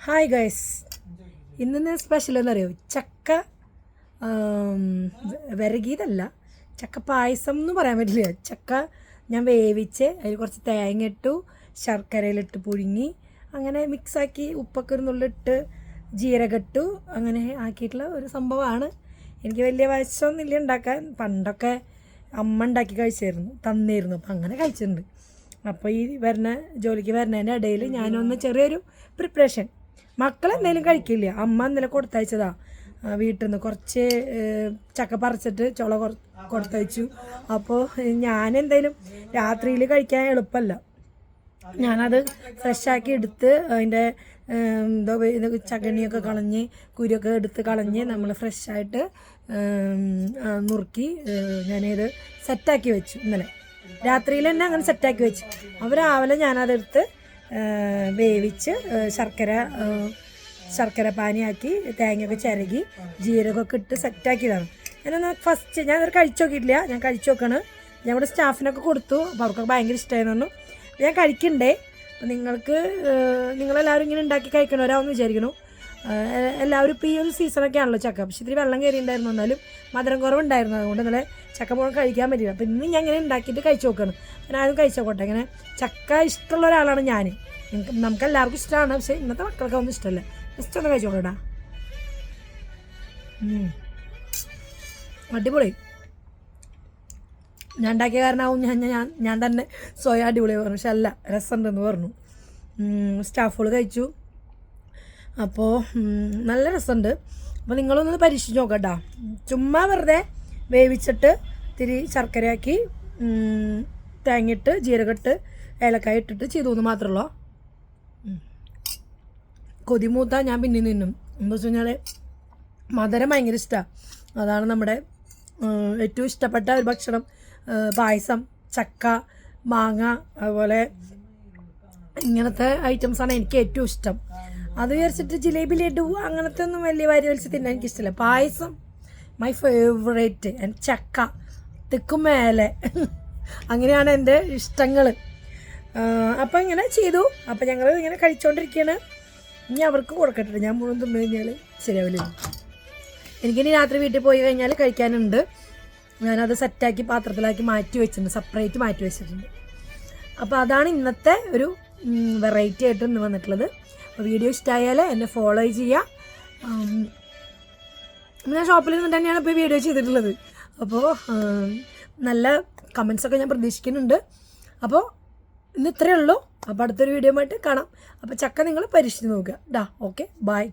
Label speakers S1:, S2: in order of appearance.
S1: Hi guys, ഇന്ന് special എന്നറിയോ? ചക്ക വിരകിയതല്ല, ചക്ക പായസം എന്ന് പറയാൻ പറ്റില്ല. ചക്ക ഞാൻ വേവിച്ച് അതിൽ കുറച്ച് തേങ്ങ ഇട്ടു, ശർക്കരയിലിട്ട് പുഴുങ്ങി, അങ്ങനെ മിക്സാക്കി ഉപ്പൊക്കെ ഒരു നുള്ളിട്ട് ജീരകം ഇട്ടു, അങ്ങനെ ആക്കിയിട്ടുള്ള ഒരു സംഭവമാണ്. എനിക്ക് വലിയ വശമൊന്നുമില്ല ഉണ്ടാക്കാൻ. പണ്ടൊക്കെ അമ്മ ഉണ്ടാക്കി തന്നിരുന്നു, അപ്പം അങ്ങനെ കഴിച്ചിട്ടുണ്ട്. അപ്പോൾ ഈ ജോലിക്ക് വരുന്നതിൻ്റെ ഇടയിൽ ഞാനൊന്ന് ചെറിയൊരു പ്രിപ്പറേഷൻ. മക്കളെന്തെങ്കിലും കഴിക്കില്ല, അമ്മ എന്തെങ്കിലും കൊടുത്തയച്ചതാ വീട്ടിൽ നിന്ന്. കുറച്ച് ചക്ക പറിച്ചിട്ട് ചുള കൊടുത്തയച്ചു. അപ്പോൾ ഞാനെന്തെങ്കിലും രാത്രിയിൽ കഴിക്കാൻ എളുപ്പമല്ല, ഞാനത് ഫ്രഷാക്കി എടുത്ത് അതിൻ്റെ ചകണിയൊക്കെ കളഞ്ഞ് കുരിയൊക്കെ എടുത്ത് കളഞ്ഞ് നമ്മൾ ഫ്രഷായിട്ട് നുറുക്കി ഞാനിത് സെറ്റാക്കി വെച്ചു. ഇന്നലെ രാത്രിയിൽ തന്നെ അങ്ങനെ സെറ്റാക്കി വെച്ചു. അപ്പോൾ രാവിലെ ഞാനതെടുത്ത് വേവിച്ച് ശർക്കര പാനിയാക്കി തേങ്ങയൊക്കെ ചിരകി ജീരകമൊക്കെ ഇട്ട് സെറ്റാക്കിയതാണ്. ഞാനത് കഴിച്ചു നോക്കിയിട്ടില്ല, ഞാൻ കഴിച്ചു നോക്കണം. ഞങ്ങളുടെ സ്റ്റാഫിനൊക്കെ കൊടുത്തു, അപ്പോൾ അവർക്കൊക്കെ ഭയങ്കര ഇഷ്ടമായിരുന്നു. ഞാൻ കഴിക്കണ്ടേ. അപ്പോൾ നിങ്ങളെല്ലാവരും ഇങ്ങനെ ഉണ്ടാക്കി കഴിക്കണവരാവെന്ന് വിചാരിക്കണു. എല്ലാവരും ഇപ്പോൾ ഈ ഒരു സീസണൊക്കെ ആണല്ലോ ചക്ക, പക്ഷേ ഇത്തിരി വെള്ളം കയറിയിട്ടുണ്ടായിരുന്നു, എന്നാലും മധുരം കുറവുണ്ടായിരുന്നു, അതുകൊണ്ട് നല്ല ചക്ക പോകാൻ കഴിക്കാൻ പറ്റില്ല. അപ്പോൾ ഇന്ന് ഞാൻ ഇങ്ങനെ ഉണ്ടാക്കിയിട്ട് കഴിച്ചു നോക്കണം. ഞാൻ ആദ്യം കഴിച്ചു നോക്കട്ടെ. ഇങ്ങനെ ചക്ക ഇഷ്ടമുള്ള ഒരാളാണ് ഞാൻ. നമുക്ക് എല്ലാവർക്കും ഇഷ്ടമാണ്, പക്ഷേ ഇന്നത്തെ മക്കൾക്ക് ഒന്നും ഇഷ്ടമല്ല. ജസ്റ്റ് ഒന്ന് കഴിച്ചു നോക്കട്ടാ. അടിപൊളി. ഞാൻ ഉണ്ടാക്കിയ കാരണമാവും ഞാൻ തന്നെ സ്വയം അടിപൊളി പറഞ്ഞു, പക്ഷെ അല്ല, രസമുണ്ടെന്ന് പറഞ്ഞു. സ്റ്റാഫുകൾ കഴിച്ചു, അപ്പോൾ നല്ല രസമുണ്ട്. അപ്പോൾ നിങ്ങളൊന്ന് പരീക്ഷിച്ച് നോക്കട്ടോ. ചുമ്മാ വെറുതെ വേവിച്ചിട്ട് ഇത്തിരി ശർക്കരയാക്കി തേങ്ങയിട്ട് ജീരകമിട്ട് ഏലക്കായ ഇട്ടിട്ട് ചെയ്തു എന്ന് മാത്രമല്ലോ. കൊതിമൂത്ത ഞാൻ പിന്നെ നിന്നും. എന്താ വെച്ച് കഴിഞ്ഞാൽ മധുരം ഭയങ്കര ഇഷ്ടമാണ്. അതാണ് നമ്മുടെ ഏറ്റവും ഇഷ്ടപ്പെട്ട ഒരു ഭക്ഷണം. പായസം, ചക്ക, മാങ്ങ, അതുപോലെ ഇങ്ങനത്തെ ഐറ്റംസാണ് എനിക്ക് ഏറ്റവും ഇഷ്ടം. അത് വിചാരിച്ചിട്ട് ജിലേബി ലഡു അങ്ങനത്തെ ഒന്നും വലിയ വലിച്ച് തിന്നാൻ എനിക്കിഷ്ടമില്ല. പായസം മൈ ഫേവറേറ്റ്. ചക്ക തിക്കും മേലെ അങ്ങനെയാണ് എൻ്റെ ഇഷ്ടങ്ങൾ. അപ്പോൾ ഇങ്ങനെ ചെയ്തു. അപ്പോൾ ഞങ്ങൾ ഇങ്ങനെ കഴിച്ചുകൊണ്ടിരിക്കുകയാണ്. ഇനി അവർക്ക് കൊടുക്കട്ടെ, ഞാൻ മുഴുവൻ തിന്നു കഴിഞ്ഞാൽ ശരിയാവില്ല. എനിക്കിനി രാത്രി വീട്ടിൽ പോയി കഴിഞ്ഞാൽ കഴിക്കാനുണ്ട്. ഞാനത് സെറ്റാക്കി പാത്രത്തിലാക്കി മാറ്റി വെച്ചിട്ടുണ്ട്, സെപ്പറേറ്റ് മാറ്റി വെച്ചിട്ടുണ്ട്. അപ്പോൾ അതാണ് ഇന്നത്തെ ഒരു വെറൈറ്റി ആയിട്ട് ഇന്ന് വന്നിട്ടുള്ളത്. അപ്പോൾ വീഡിയോ ഇഷ്ടമായാൽ എന്നെ ഫോളോ ചെയ്യുക. ഞാൻ ഷോപ്പിൽ നിന്ന് തന്നെയാണ് ഇപ്പോൾ വീഡിയോ ചെയ്തിട്ടുള്ളത്. അപ്പോൾ നല്ല കമൻസൊക്കെ ഞാൻ പ്രതീക്ഷിക്കുന്നുണ്ട്. അപ്പോൾ ഇന്ന് ഇത്രയേ ഉള്ളൂ. അപ്പോൾ അടുത്തൊരു വീഡിയോ ആയിട്ട് കാണാം. അപ്പോൾ ചക്ക നിങ്ങൾ പരീക്ഷിച്ച് നോക്കുക. Okay, by.